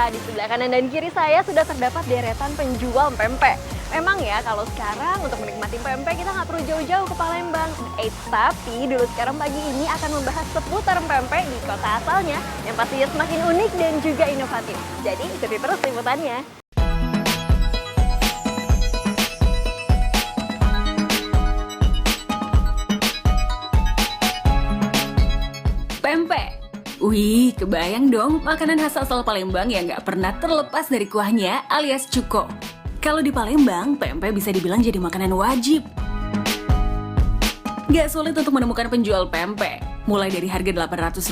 Wah, di sebelah kanan dan kiri saya sudah terdapat deretan penjual pempek. Memang ya, kalau sekarang untuk menikmati pempek kita nggak perlu jauh-jauh ke Palembang. Tapi dulu sekarang pagi ini akan membahas seputar pempek di kota asalnya yang pastinya semakin unik dan juga inovatif. Jadi ikuti terus liputannya. Pempek. Wih, kebayang dong makanan khas asal Palembang yang nggak pernah terlepas dari kuahnya alias cuko. Kalau di Palembang, pempek bisa dibilang jadi makanan wajib. Gak sulit untuk menemukan penjual pempek, mulai dari harga Rp800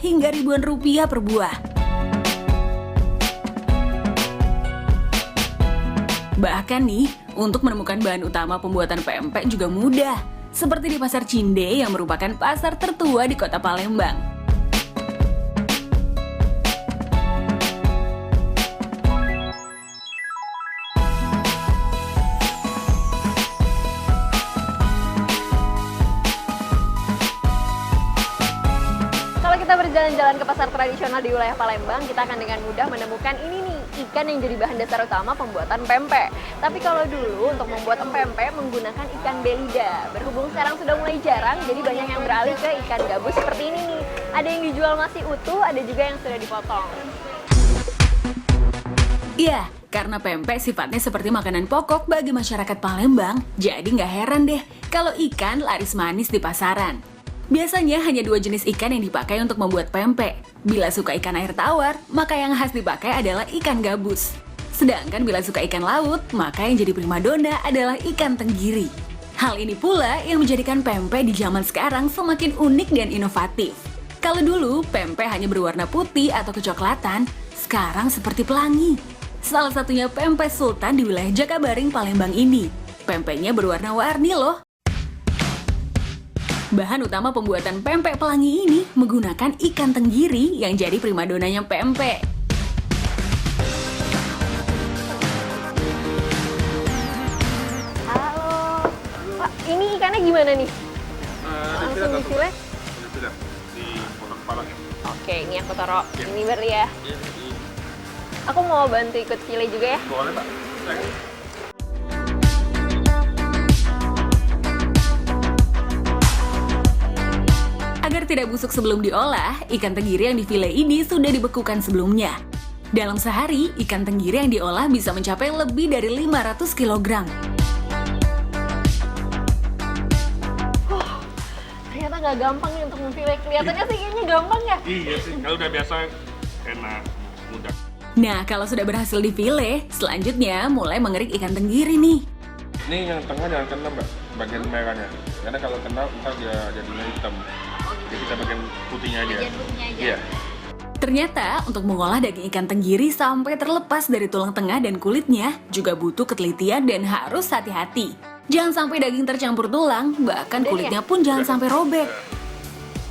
hingga ribuan rupiah per buah. Bahkan nih, untuk menemukan bahan utama pembuatan pempek juga mudah, seperti di Pasar Cinde yang merupakan pasar tertua di kota Palembang. Kita berjalan-jalan ke pasar tradisional di wilayah Palembang, kita akan dengan mudah menemukan ini nih, ikan yang jadi bahan dasar utama pembuatan pempek. Tapi kalau dulu untuk membuat pempek menggunakan ikan belida. Berhubung sekarang sudah mulai jarang, jadi banyak yang beralih ke ikan gabus seperti ini nih. Ada yang dijual masih utuh, ada juga yang sudah dipotong. Iya, karena pempek sifatnya seperti makanan pokok bagi masyarakat Palembang, jadi nggak heran deh kalau ikan laris manis di pasaran. Biasanya hanya dua jenis ikan yang dipakai untuk membuat pempek. Bila suka ikan air tawar, maka yang khas dipakai adalah ikan gabus. Sedangkan bila suka ikan laut, maka yang jadi primadona adalah ikan tenggiri. Hal ini pula yang menjadikan pempek di zaman sekarang semakin unik dan inovatif. Kalau dulu pempek hanya berwarna putih atau kecoklatan, sekarang seperti pelangi. Salah satunya pempek Sultan di wilayah Jakabaring, Palembang ini. Pempeknya berwarna-warni loh. Bahan utama pembuatan pempek pelangi ini menggunakan ikan tenggiri yang jadi primadonanya pempek. Halo, Pak, ini ikannya gimana nih? Langsung difile? Sudah, dipotong kepalanya. Oke, ini aku taruh. Ya. Ini berarti ya. Aku mau bantu ikut file juga ya. Boleh, Pak. Agar tidak busuk sebelum diolah, ikan tenggiri yang difile ini sudah dibekukan sebelumnya. Dalam sehari, ikan tenggiri yang diolah bisa mencapai lebih dari 500 kg. Ternyata nggak gampang nih untuk memfile. Kelihatannya sih kayaknya gampang ya? Iya sih, kalau udah biasa enak, mudah. Nah, kalau sudah berhasil difile, selanjutnya mulai mengerik ikan tenggiri nih. Ini yang tengah jangan kena, Mbak, bagian merahnya. Karena kalau kena, ntar dia jadinya hitam. Jadi kita bagian putihnya aja. Bagian putihnya aja. Iya. Ternyata, untuk mengolah daging ikan tenggiri sampai terlepas dari tulang tengah dan kulitnya juga butuh ketelitian dan harus hati-hati. Jangan sampai daging tercampur tulang, bahkan kulitnya pun jangan sampai robek.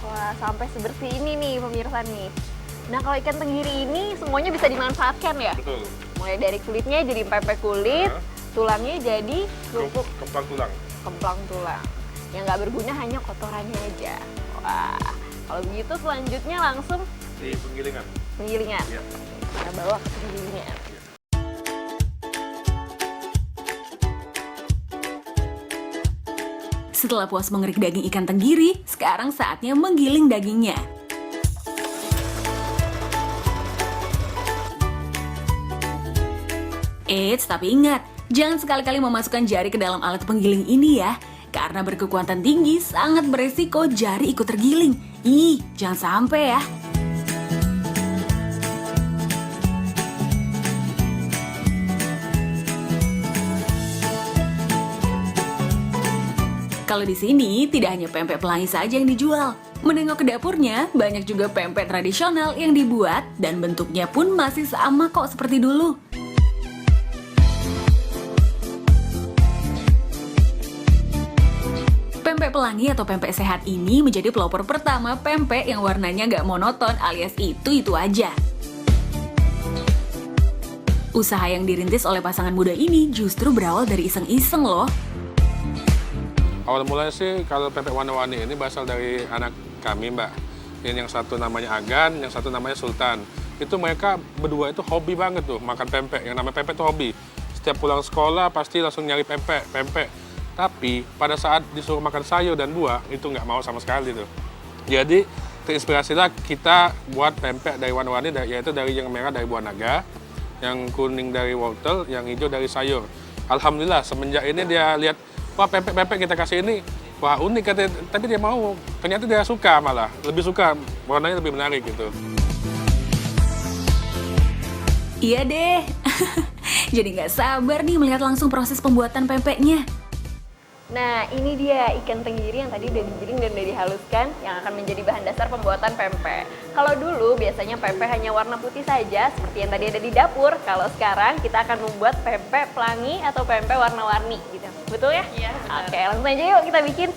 Wah, sampai sebersih ini nih pemirsa nih. Nah, kalau ikan tenggiri ini semuanya bisa dimanfaatkan ya? Betul. Mulai dari kulitnya jadi pempek kulit, tulangnya jadi kerupuk Kemplang tulang. kemplang tulang. Yang nggak berguna hanya kotorannya aja. Wah, kalau begitu selanjutnya langsung Di penggilingan. penggilingan. Iya. Kita bawa ke penggilingan. Setelah puas mengerik daging ikan tenggiri, sekarang saatnya menggiling dagingnya. Eits, tapi ingat, jangan sekali-kali memasukkan jari ke dalam alat penggiling ini ya. Karena berkekuatan tinggi, sangat beresiko jari ikut tergiling. Ih, jangan sampai ya. Kalau di sini, tidak hanya pempek pelangi saja yang dijual. Menengok ke dapurnya, banyak juga pempek tradisional yang dibuat dan bentuknya pun masih sama kok seperti dulu. Pempek pelangi atau pempek sehat ini menjadi pelopor pertama pempek yang warnanya nggak monoton alias itu aja. Usaha yang dirintis oleh pasangan muda ini justru berawal dari iseng-iseng loh. Awal mulanya sih kalau pempek warna-warni ini berasal dari anak kami, Mbak. Ini yang satu namanya Agan, yang satu namanya Sultan. itu mereka berdua itu hobi banget tuh makan pempek. Yang namanya pempek itu hobi. Setiap pulang sekolah pasti langsung nyari pempek. Tapi pada saat disuruh makan sayur dan buah itu nggak mau sama sekali tuh. Jadi terinspirasilah kita buat pempek dari warna-warni, yaitu dari yang merah dari buah naga, yang kuning dari wortel, yang hijau dari sayur. Alhamdulillah semenjak ini dia lihat, wah pempek kita kasih ini, wah unik katanya, tapi dia mau. Ternyata dia suka malah, lebih suka, warnanya lebih menarik gitu. Iya deh. Jadi nggak sabar nih melihat langsung proses pembuatan pempeknya. Nah, ini dia ikan tenggiri yang tadi udah digiling dan udah dihaluskan yang akan menjadi bahan dasar pembuatan pempek. Kalau dulu biasanya pempek hanya warna putih saja seperti yang tadi ada di dapur. Kalau sekarang kita akan membuat pempek pelangi atau pempek warna-warni gitu. Betul ya? Iya, benar. Oke, langsung aja yuk kita bikin.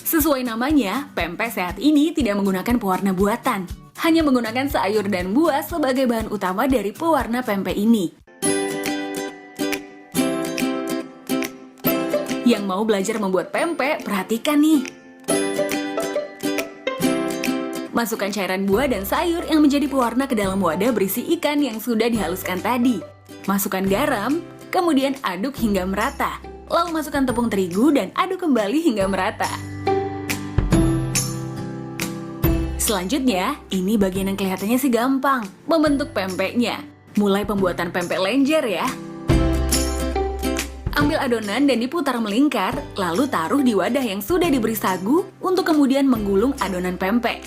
Sesuai namanya, pempek sehat ini tidak menggunakan pewarna buatan. Hanya menggunakan sayur dan buah sebagai bahan utama dari pewarna pempek ini. Yang mau belajar membuat pempek, perhatikan nih. Masukkan cairan buah dan sayur yang menjadi pewarna ke dalam wadah berisi ikan yang sudah dihaluskan tadi. Masukkan garam, kemudian aduk hingga merata. Lalu masukkan tepung terigu dan aduk kembali hingga merata. Selanjutnya, ini bagian yang kelihatannya sih gampang, membentuk pempeknya. Mulai pembuatan pempek lenjer ya. Ambil adonan dan diputar melingkar, lalu taruh di wadah yang sudah diberi sagu untuk kemudian menggulung adonan pempek.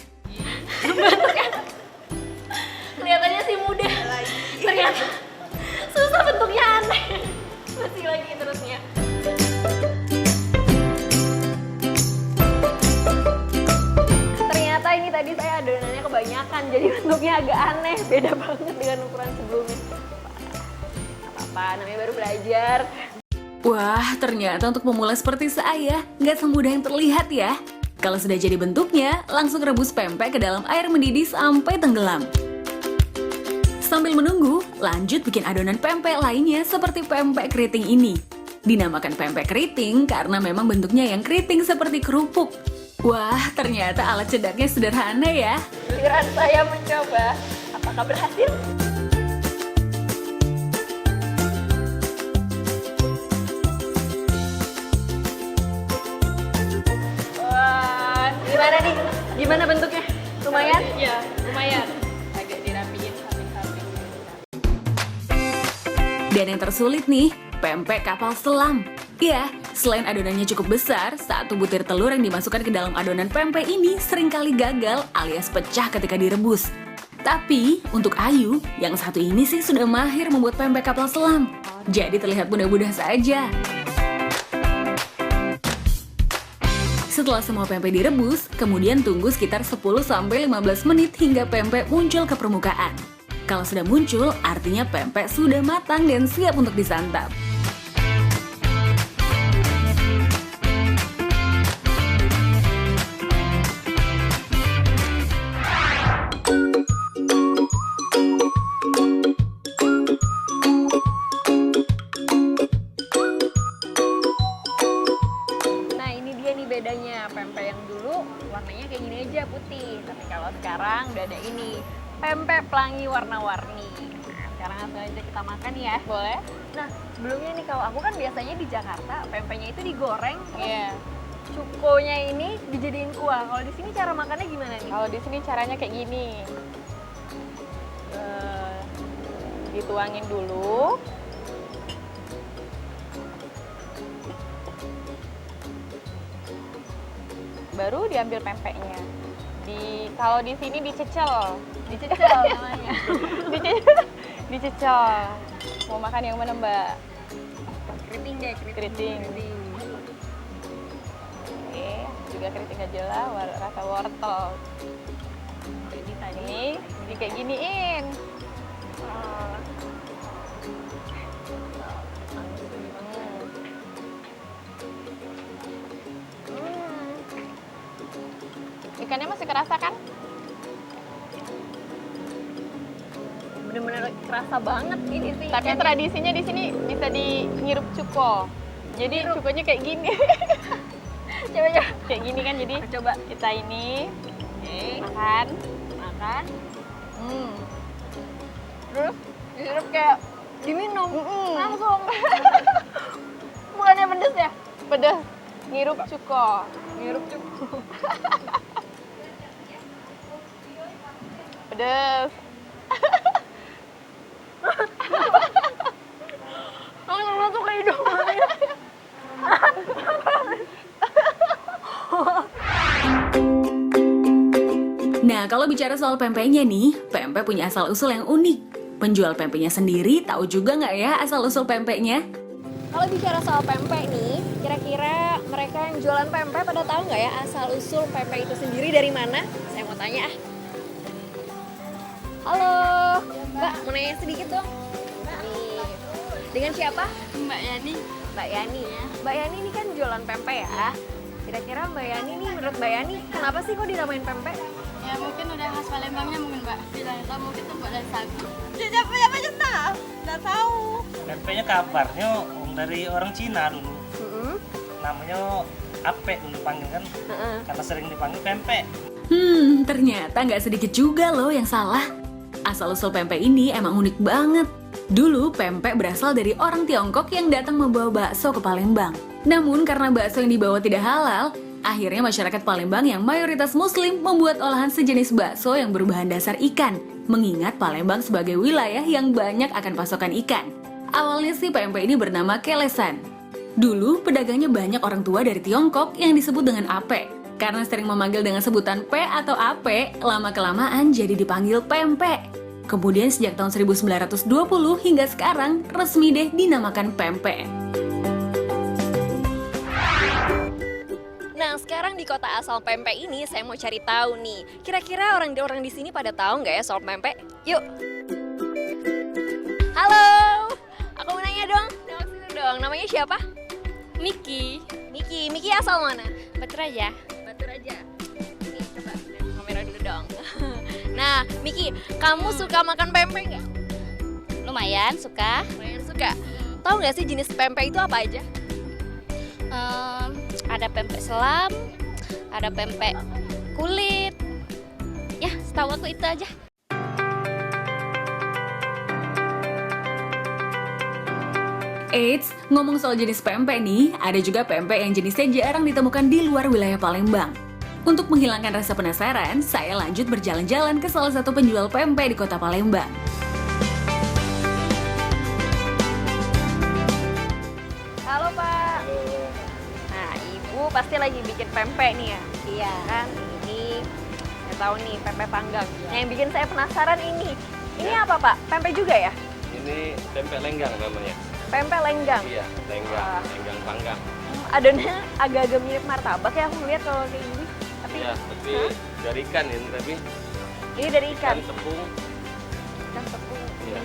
Kelihatannya sih mudah. Ternyata susah, bentuknya aneh. Masih lagi terusnya. Ternyata ini tadi saya adonannya kebanyakan, jadi bentuknya agak aneh. Beda banget dengan ukuran sebelumnya. Gak apa-apa, namanya baru belajar. Wah, ternyata untuk pemula seperti saya, nggak semudah yang terlihat ya. Kalau sudah jadi bentuknya, langsung rebus pempek ke dalam air mendidih sampai tenggelam. Sambil menunggu, lanjut bikin adonan pempek lainnya seperti pempek keriting ini. Dinamakan pempek keriting karena memang bentuknya yang keriting seperti kerupuk. Wah, ternyata alat cedaknya sederhana ya. Giliran saya mencoba, apakah berhasil? Wah, gimana nih? Gimana bentuknya? Lumayan? Iya, lumayan. Agak dirapiin samping-samping. Dan yang tersulit nih, pempek kapal selam. Ya, selain adonannya cukup besar, satu butir telur yang dimasukkan ke dalam adonan pempek ini seringkali gagal alias pecah ketika direbus. Tapi, untuk Ayu, yang satu ini sih sudah mahir membuat pempek kapal selam. Jadi terlihat mudah-mudah saja. Setelah semua pempek direbus, kemudian tunggu sekitar 10-15 menit hingga pempek muncul ke permukaan. Kalau sudah muncul, artinya pempek sudah matang dan siap untuk disantap. Nah, ini dia nih bedanya. Pempek yang dulu warnanya kayak gini aja, putih. Tapi kalau sekarang udah ada ini, pempek pelangi warna-warni. Nah, sekarang langsung aja kita makan ya. Boleh? Nah, sebelumnya nih kalau aku kan biasanya di Jakarta, pempeknya itu digoreng, Iya. cukonya ini dijadiin kuah. Kalau di sini cara makannya gimana nih? Kalau di sini caranya kayak gini. Dituangin dulu. Baru diambil pempeknya. Kalau di sini dicecel. Dicecel namanya. Dicecel. Mau makan yang mana, Mbak? Keriting deh, Keriting. Oke, juga keriting aja lah, rasa wortel. Jadi tadi Ini jadi kayak giniin. Ikannya masih kerasa kan? bener-bener kerasa banget ini sih. Tapi ikannya. tradisinya di sini bisa ngirup cuko. Jadi cukonya kayak gini. Coba. Kayak gini kan, jadi Coba. kita ini Oke. makan. Makan. Terus disirup kayak diminum langsung. Bukannya pedes ya? Pedas. Ngirup cuko. Ngirup cuko. Pedas. Langsung masuk ke hidung. Nah, kalau bicara soal pempeknya nih, pempek punya asal-usul yang unik. Penjual pempeknya sendiri tahu juga nggak ya asal-usul pempeknya? Kalau bicara soal pempek nih, kira-kira mereka yang jualan pempek pada tahu nggak ya asal-usul pempek itu sendiri dari mana? Saya mau tanya ah. Halo, Mbak, mau nanya sedikit dong. Nih, dengan siapa? Mbak Yani. Mbak Yani. Mbak Yani ini kan jualan pempek ya. Kira-kira Mbak Yani nih, menurut Mbak Yani, kenapa sih kok dinamain pempek? Ya mungkin udah khas Palembangnya mungkin Mbak. Bilang itu mungkin tuh buat dari sagu. Siapa tahu? Nggak tahu. Pempeknya kabarnya dari orang Cina dulu. Namanya Ape dulu panggil kan. Karena sering dipanggil pempek. Ternyata nggak sedikit juga loh yang salah. Asal-usul pempek ini emang unik banget. Dulu pempek berasal dari orang Tiongkok yang datang membawa bakso ke Palembang. Namun karena bakso yang dibawa tidak halal, akhirnya masyarakat Palembang yang mayoritas muslim membuat olahan sejenis bakso yang berbahan dasar ikan, mengingat Palembang sebagai wilayah yang banyak akan pasokan ikan. Awalnya sih pempek ini bernama kelesan. Dulu pedagangnya banyak orang tua dari Tiongkok yang disebut dengan ape. Karena sering memanggil dengan sebutan P atau ape, lama-kelamaan jadi dipanggil pempek. Kemudian sejak tahun 1920 hingga sekarang resmi deh dinamakan pempek. Nah, sekarang di kota asal pempek ini saya mau cari tahu nih. Kira-kira orang-orang di sini pada tahu nggak ya soal pempek? Yuk. Halo. Aku mau nanya dong. Jawab sini dong. Namanya siapa? Miki. Miki asal mana? Batu Raja. Batu Raja. Nih, coba kamera dulu dong. Nah, Miki, kamu suka makan pempek nggak? Lumayan suka. Lumayan suka. Tahu nggak sih jenis pempek itu apa aja? Ada pempek selam, ada pempek kulit. Ya, setahu aku itu aja. Eits, ngomong soal jenis pempek nih, ada juga pempek yang jenisnya jarang ditemukan di luar wilayah Palembang. Untuk menghilangkan rasa penasaran, saya lanjut berjalan-jalan ke salah satu penjual pempek di kota Palembang. Halo, Pak. Nah, Ibu pasti lagi bikin pempek nih ya? Iya. Kan, ini saya tahu nih, pempek panggang. Nah, yang bikin saya penasaran ini. Ini apa, Pak? Pempek juga ya? Ini pempek lenggang namanya. Pempek lenggang? Iya, lenggang, Wah. lenggang panggang. Adonannya agak-agak mirip martabak ya, aku lihat kalau kayak gini. Tapi, Iya, tapi dari ikan ini, tapi ini dari ikan? tepung. Ikan tepung. Iya.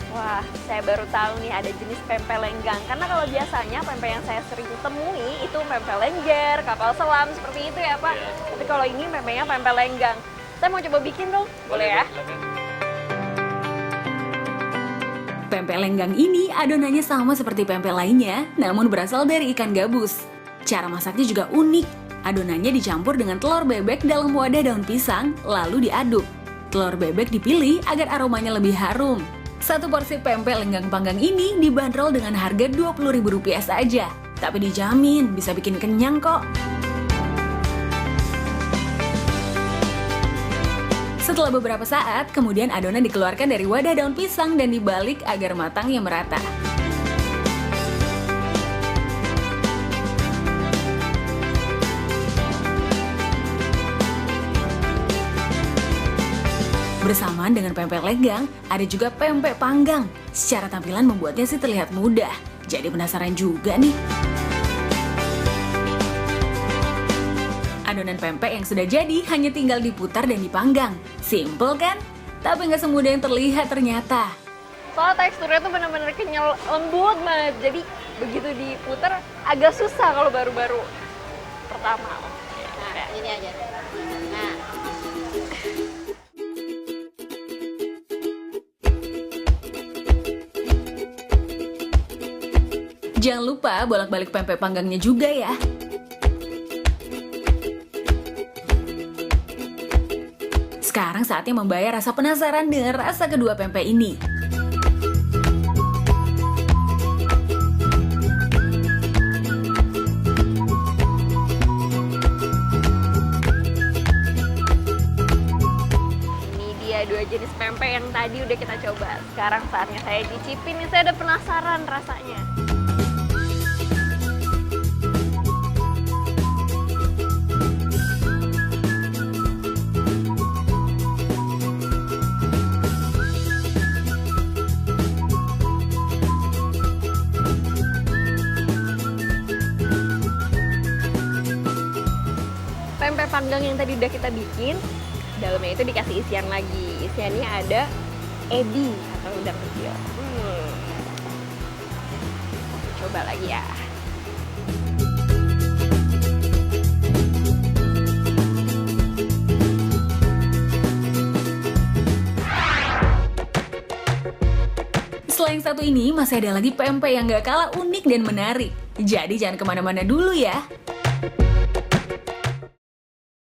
Wah, saya baru tahu nih ada jenis pempek lenggang. Karena kalau biasanya pempek yang saya sering temui itu pempek lengger, kapal selam, seperti itu ya Pak. Iya. Tapi kalau ini pempeknya pempek lenggang. Saya mau coba bikin dong, boleh ya? silakan. Pempek lenggang ini adonannya sama seperti pempek lainnya, namun berasal dari ikan gabus. Cara masaknya juga unik. Adonannya dicampur dengan telur bebek dalam wadah daun pisang, lalu diaduk. Telur bebek dipilih agar aromanya lebih harum. Satu porsi pempek lenggang panggang ini dibanderol dengan harga Rp20.000 saja. Tapi dijamin bisa bikin kenyang kok. Setelah beberapa saat, kemudian adonan dikeluarkan dari wadah daun pisang dan dibalik agar matangnya merata. Bersamaan dengan pempek lenggang, ada juga pempek panggang. Secara tampilan membuatnya sih terlihat mudah. Jadi penasaran juga nih. Adonan pempek yang sudah jadi hanya tinggal diputar dan dipanggang. Simple kan? Tapi nggak semudah yang terlihat ternyata. Soalnya teksturnya tuh bener-bener kenyal, lembut banget. Jadi begitu diputar agak susah kalau baru-baru pertama. Nah, ini aja. Nah, Jangan lupa bolak-balik pempek panggangnya juga ya. Sekarang saatnya membayar rasa penasaran dengan rasa kedua pempek ini. Ini dia dua jenis pempek yang tadi udah kita coba. Sekarang saatnya saya cicipin nih, saya udah penasaran rasanya. Pempek panggang yang tadi udah kita bikin, dalamnya itu dikasih isian lagi. Isiannya ada ebi atau udang kecil. Coba lagi ya. Selain satu ini, masih ada lagi pempek yang gak kalah unik dan menarik. Jadi jangan kemana-mana dulu ya.